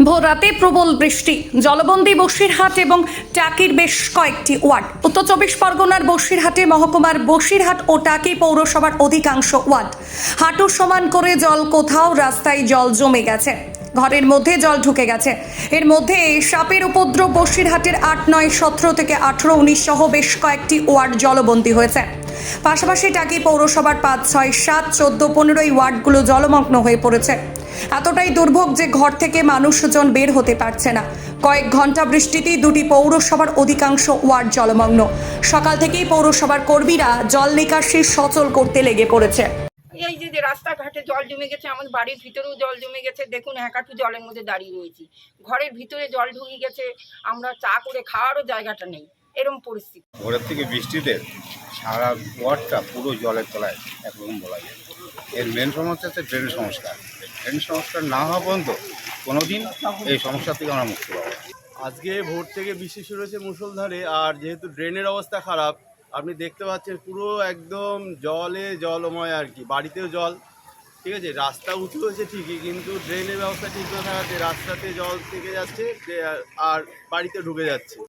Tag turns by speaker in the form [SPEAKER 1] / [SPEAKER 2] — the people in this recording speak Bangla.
[SPEAKER 1] ভোররাতে প্রবল বৃষ্টি, জলবন্দী বসিরহাট এবং টাকির বেশ কয়েকটি ওয়ার্ড। উত্তর চব্বিশ পরগনার বসিরহাটে মহকুমার বসিরহাট ও টাকি পৌরসভার অধিকাংশ ওয়ার্ড হাঁটু সমান করে জল, কোথাও রাস্তায় জল জমে গেছে, ঘরের মধ্যে জল ঢুকে গেছে। এর মধ্যে সাপের উপদ্রব বসিরহাটের 8, 9, 17 থেকে 18, 19 সহ বেশ কয়েকটি ওয়ার্ড জলবন্দী হয়েছে। পাশাপাশি টাকি পৌরসভার 5, 6, 7, 14, 15 ওয়ার্ডগুলো জলমগ্ন হয়ে পড়েছে। এতটাই দুর্ভোগ যে ঘর থেকে মানুষজন বের হতে পারছে না। কয়েক ঘন্টা বৃষ্টিতেই দুটি পৌরসভার অধিকাংশ ওয়ার্ড জলমগ্ন। সকাল থেকেই পৌরসভার কর্মীরা জল নিকাশি সচল করতে লেগে পড়েছে।
[SPEAKER 2] এই যে রাস্তাঘাটে জল জমে গেছে, আমাদের বাড়ির ভিতরেও জল জমে গেছে। দেখুন, হাঁটু জলের মধ্যে দাঁড়িয়ে রয়েছি, ঘরের ভিতরে জল ঢুকে গেছে, আমরা চা করে খাওয়ারও জায়গাটা নেই, এরকম পরিস্থিতি।
[SPEAKER 3] ভোরের থেকে বৃষ্টিতে সারা ওয়ার্ডটা পুরো জলের তলায় একরকম বলা যায়। এর মেন সমস্যা হচ্ছে ড্রেন সংস্কার। ড্রেন সংস্কার না হওয়া পর্যন্ত কোনোদিন এই সমস্যা থেকে আমরা মুক্তি পাবো না।
[SPEAKER 4] আজকে ভোর থেকে বৃষ্টি শুরু হয়েছে মুষলধারে, আর যেহেতু ড্রেনের অবস্থা খারাপ, আপনি দেখতে পাচ্ছেন পুরো একদম জলে জলময় আর কি। বাড়িতেও জল, ঠিক আছে, রাস্তা উঁচু হয়েছে ঠিকই, কিন্তু ড্রেনের ব্যবস্থা ঠিক না থাকাতে রাস্তাতে জল থেকে যাচ্ছে আর বাড়িতে ঢুকে যাচ্ছে।